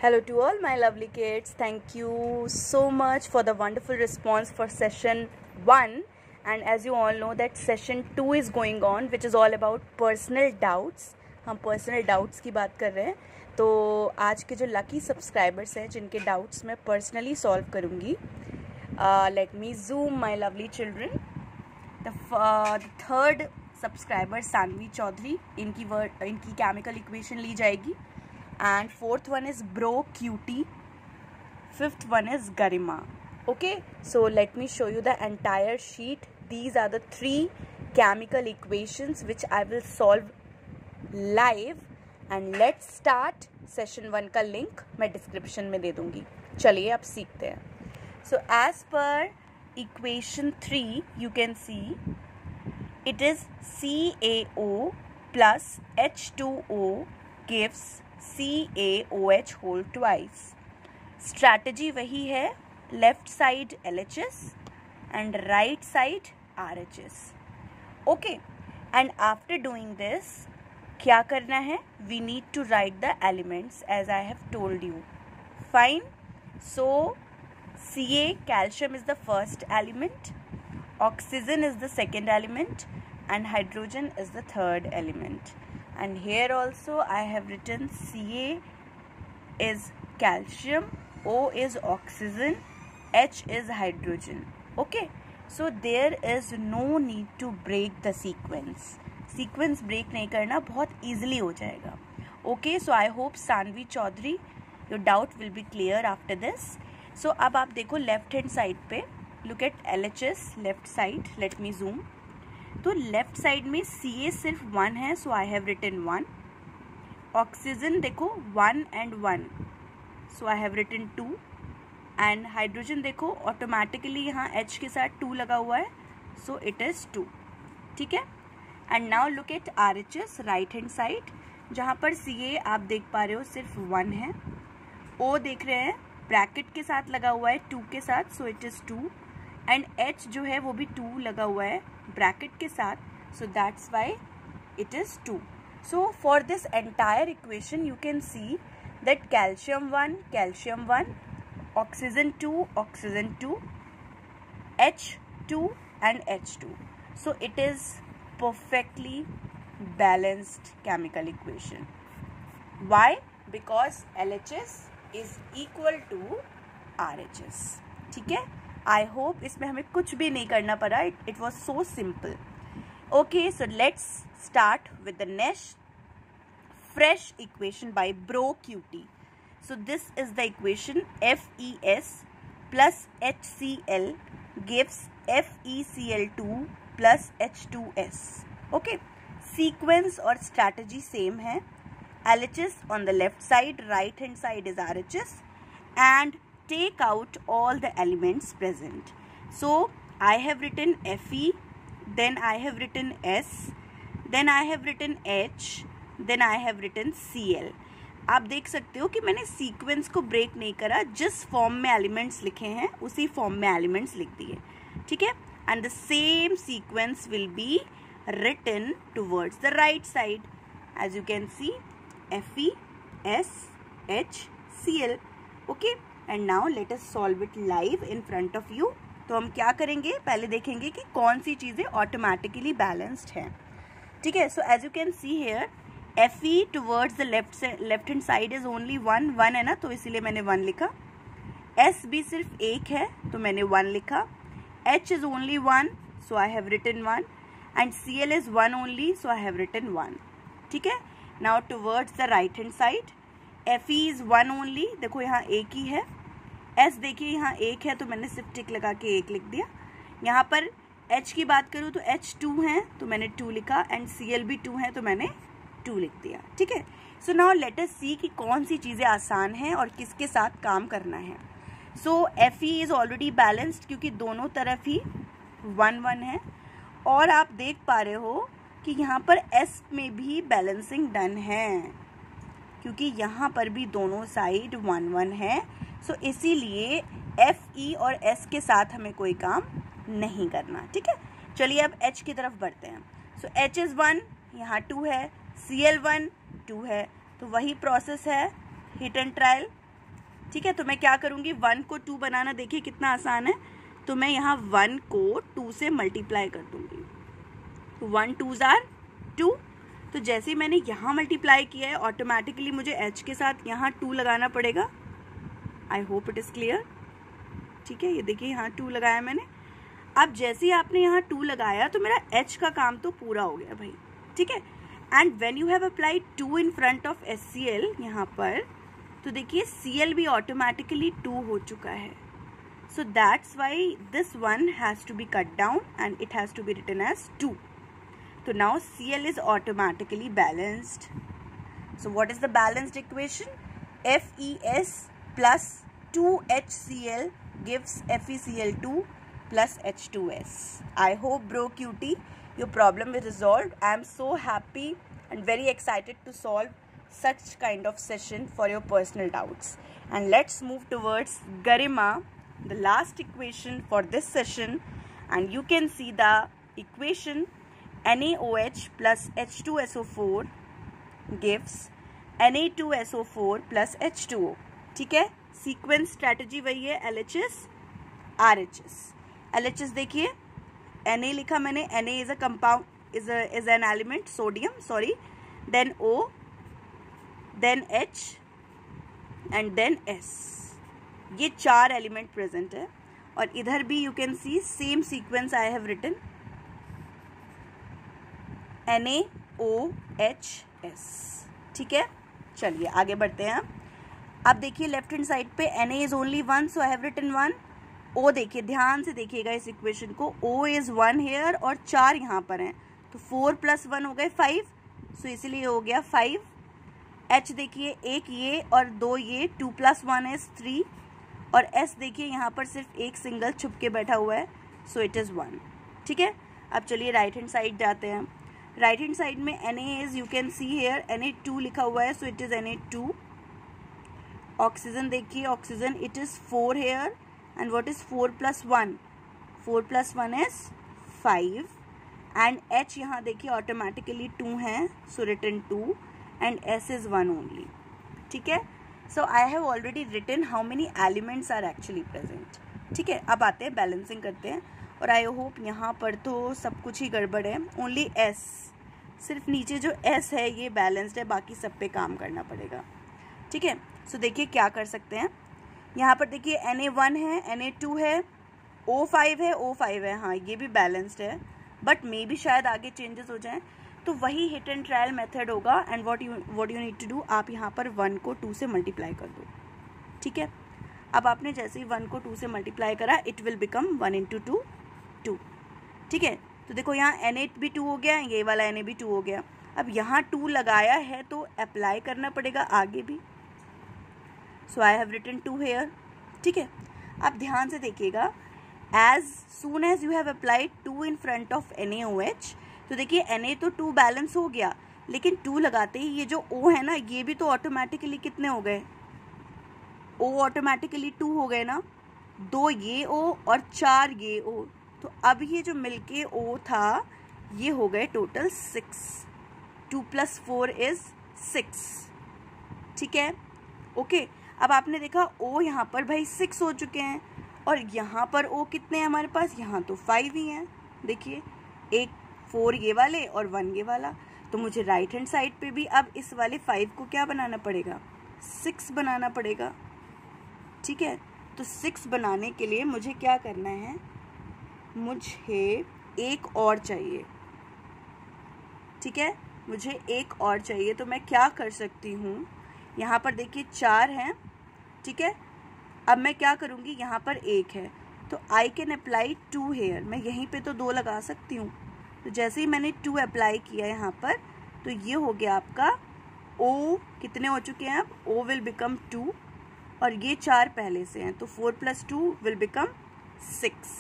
Hello to all my lovely kids. Thank you so much for the wonderful response for session 1. And as you all know that session 2 is going on, which is all about personal doubts. हम personal doubts की बात कर रहे हैं. तो आज के जो lucky subscribers हैं जिनके doubts मैं personally solve करूँगी. Let me zoom my lovely children. The third subscriber Saanvi Chaudhary, इनकी chemical equation ली जाएगी. And fourth one is Bro Cutie. Fifth one is Garima. Okay, so let me show you the entire sheet. These are the 3 chemical equations which I will solve live. And let's start. Session 1 का link मैं description में दे दूँगी. चलिए अब सीखते हैं. So as per equation 3, you can see it is CaO plus H2O gives CaOH whole twice. Strategy वही है, left side LHS and right side RHS. Okay, and after doing this क्या करना है? We need to write the elements as I have told you. Fine. So Ca, calcium, is the first element, oxygen is the second element, and hydrogen is the third element. And here also I have written Ca is calcium, O is oxygen, H is hydrogen. Okay, so there is no need to break the sequence. Sequence break नहीं करना, बहुत easily हो जाएगा. Okay, so I hope Saanvi Chaudhary your doubt will be clear after this. So अब आप देखो left hand side पे, look at LHS left side. Let me zoom. तो लेफ्ट साइड में Ca सिर्फ 1 है, so I have written 1. Oxygen देखो 1 and 1, so I have written 2. And hydrogen देखो ऑटोमेटिकली यहाँ H के साथ 2 लगा हुआ है, सो इट इज़ 2. ठीक है. And now look at RHS right hand side, जहाँ पर Ca आप देख पा रहे हो सिर्फ 1 है. O देख रहे हैं ब्रैकेट के साथ लगा हुआ है 2 के साथ, सो इट इज़ 2. एंड H जो है वो भी 2 लगा हुआ है ब्रैकेट के साथ, so that's why it is 2. So for this entire equation you can see that calcium 1, oxygen 2, H2 and H2. So it is perfectly balanced chemical equation. Why? Because LHS is equal to RHS. ठीक है. I hope इसमें हमें कुछ भी नहीं करना पड़ा. It was so simple. Okay, so let's start with the next fresh equation by Bro Cutie. So this is the equation FeS plus HCl gives FeCl2 plus H2S. Okay, sequence और strategy same है. LHS on the left side, right hand side is RHS, and take out all the elements present. So I have written Fe, then I have written S, then I have written H, then I have written Cl. आप देख सकते हो कि मैंने sequence को break नहीं करा, जिस फॉर्म में एलिमेंट्स लिखे हैं उसी फॉर्म में एलिमेंट्स लिख दिए. ठीक है. And the same sequence will be written towards the right side. As you can see, Fe, S, H, Cl. Okay. And now let us solve it live in front of you. तो हम क्या करेंगे, पहले देखेंगे कि कौन सी चीज़ें automatically balanced हैं. ठीक है. So as you can see here Fe towards the left hand side is only 1 है ना, तो इसीलिए मैंने 1 लिखा. S भी सिर्फ 1 है तो मैंने 1 लिखा. H is only 1, so I have written 1. And Cl is 1 only, so I have written 1. ठीक है. Now towards the right hand side Fe is 1 only, देखो यहाँ एक ही है. S देखिए यहाँ 1 है तो मैंने सिर्फ टिक लगा के 1 लिख दिया. यहाँ पर H की बात करूँ तो H 2 है तो मैंने 2 लिखा, एंड Cl भी 2 है तो मैंने 2 लिख दिया. ठीक है. सो नाउ लेट अस सी कि कौन सी चीज़ें आसान हैं और किसके साथ काम करना है. सो Fe इज़ ऑलरेडी बैलेंस्ड क्योंकि दोनों तरफ ही 1 है. और आप देख पा रहे हो कि यहाँ पर S में भी बैलेंसिंग डन है क्योंकि यहाँ पर भी दोनों साइड 1 है. सो इसीलिए Fe और S के साथ हमें कोई काम नहीं करना. ठीक है. चलिए अब H की तरफ बढ़ते हैं. सो H इज़ 1, यहाँ 2 है, Cl1 2 है, तो वही प्रोसेस है, हिट एंड ट्रायल. ठीक है, तो मैं क्या करूँगी, 1 को 2 बनाना देखिए कितना आसान है। तो मैं यहाँ 1 को 2 से मल्टीप्लाई कर दूँगी। तो 1 2s are 2। तो जैसे ही मैंने यहाँ मल्टीप्लाई किया है ऑटोमेटिकली मुझे h के साथ यहाँ 2 लगाना पड़ेगा। I hope it is clear. ठीक है, ये देखिए यहाँ 2 लगाया मैंने। अब जैसे ही आपने यहाँ 2 लगाया तो मेरा h का काम तो पूरा हो गया भाई। ठीक है, and when you have applied 2 in front of HCl यहाँ पर, तो देखिए Cl भी ऑटोमेटिकली 2 हो चुका है। So that's why this one has to be cut down and it has to be written as 2. So now Cl is automatically balanced. So what is the balanced equation? FeS plus 2HCl gives FeCl2 plus H2S. I hope bro cutie your problem is resolved. I am so happy and very excited to solve such kind of session for your personal doubts. And let's move towards Garima, the last equation for this session. And you can see the equation NaOH plus H2SO4 gives Na2SO4 plus H2O. ठीक है, sequence strategy वही है, LHS RHS. LHS देखिए, Na लिखा मैंने, Na is a compound, is an element, sodium sorry, then O, then H and then S. ये 4 element present है। और इधर भी you can see same sequence I have written, NaOHS. ठीक है, चलिए आगे बढ़ते हैं। अब देखिए लेफ्ट हैंड साइड पे Na is only 1, so I have written 1. O देखिए, ध्यान से देखिएगा इस इक्वेशन को, O इज 1 हेयर और 4 यहाँ पर हैं, तो 4 + 1 हो गए 5, सो इसीलिए हो गया 5. H देखिए, 1 ये और 2 ये, 2 + 1 इज 3. और S देखिए यहाँ पर सिर्फ एक सिंगल छुप के बैठा हुआ है, सो इट इज़ 1. ठीक है, अब चलिए राइट हैंड साइड जाते हैं। राइट हैंड साइड में Na is, you can see here Na2 लिखा हुआ है, so it is Na2. Oxygen देखिए, oxygen it is 4 here and what is 4 + 1? 4 + 1 is 5. And H यहाँ देखिए ऑटोमेटिकली 2 है, so written 2 and S is 1 only. ठीक है, so I have already written how many elements are actually present. ठीक है, अब आते हैं बैलेंसिंग करते हैं। और आई होप यहाँ पर तो सब कुछ ही गड़बड़ है, ओनली S, सिर्फ नीचे जो S है ये बैलेंस्ड है, बाकी सब पे काम करना पड़ेगा। ठीक है, सो देखिए क्या कर सकते हैं। यहाँ पर देखिए Na1 है, Na2 है, O5 है, O5 है, हाँ ये भी बैलेंस्ड है, बट मे भी शायद आगे चेंजेस हो जाएं, तो वही हिट एंड ट्रायल मेथड होगा। And what you need to do, आप यहाँ पर 1 को 2 से मल्टीप्लाई कर दो। ठीक है, अब आपने जैसे ही 1 को 2 से मल्टीप्लाई करा, इट विल बिकम 1 × 2 2. ठीक है, तो देखो यहाँ Na भी 2 हो गया, ये वाला Na भी 2 हो गया। अब यहाँ 2 लगाया है तो अप्लाई करना पड़ेगा आगे भी, so I have written 2 here. ठीक है, अब ध्यान से देखिएगा, as soon as you have applied 2 in front of NaOH, तो देखिए Na तो 2 बैलेंस हो गया, लेकिन 2 लगाते ही ये जो O है ना, ये भी तो ऑटोमेटिकली कितने हो गए, O ऑटोमेटिकली 2 हो गए ना, 2 ये O और 4 ये O, तो अब ये जो मिलके O था ये हो गए टोटल 6. 2 + 4 इज 6. ठीक है, ओके। अब आपने देखा O यहाँ पर भाई 6 हो चुके हैं, और यहाँ पर O कितने हैं हमारे पास, यहाँ तो 5 ही हैं। देखिए, एक 4 ये वाले और 1 ये वाला, तो मुझे राइट हैंड साइड पे भी अब इस वाले 5 को क्या बनाना पड़ेगा, 6 बनाना पड़ेगा। ठीक है, तो 6 बनाने के लिए मुझे क्या करना है, मुझे एक और चाहिए। ठीक है, मुझे एक और चाहिए, तो मैं क्या कर सकती हूँ, यहाँ पर देखिए 4 हैं। ठीक है, अब मैं क्या करूँगी, यहाँ पर 1 है, तो आई कैन अप्लाई 2 हेयर, मैं यहीं पे तो 2 लगा सकती हूँ। तो जैसे ही मैंने 2 अप्लाई किया यहाँ पर, तो ये हो गया आपका O, कितने हो चुके हैं अब, O विल बिकम 2, और ये 4 पहले से हैं, तो 4 + 2 विल बिकम 6।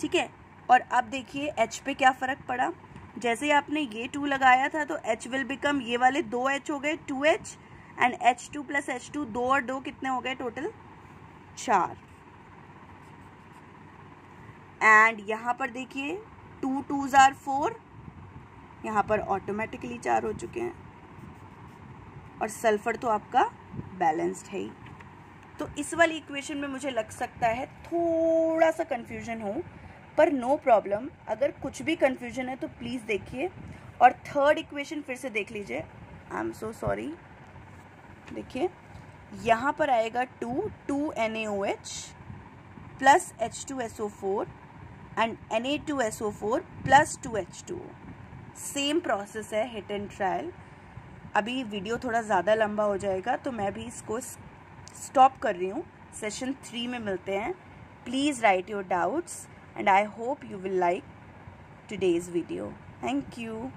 ठीक है, और अब देखिए H पे क्या फ़र्क पड़ा, जैसे ही आपने ये 2 लगाया था तो H विल बिकम, ये वाले 2H हो गए 2H, एंड H2 + H2, 2 और 2 कितने हो गए टोटल 4। एंड यहाँ पर देखिए 2 2s are 4, यहाँ पर ऑटोमेटिकली 4 हो चुके हैं, और सल्फर तो आपका बैलेंस्ड है ही। तो इस वाली इक्वेशन में मुझे लग सकता है थोड़ा सा कन्फ्यूजन हो, पर नो प्रॉब्लम। अगर कुछ भी कन्फ्यूजन है तो प्लीज़ देखिए। और थर्ड इक्वेशन फिर से देख लीजिए। I am so sorry. देखिए यहाँ पर आएगा 2 NaOH plus H2SO4 and Na2SO4 plus 2 H2O। Same process है, हिट एंड ट्रायल। अभी वीडियो थोड़ा ज़्यादा लंबा हो जाएगा तो मैं भी इसको स्टॉप कर रही हूँ। सेशन 3 में मिलते हैं। Please write your doubts and I hope you will like today's video. Thank you.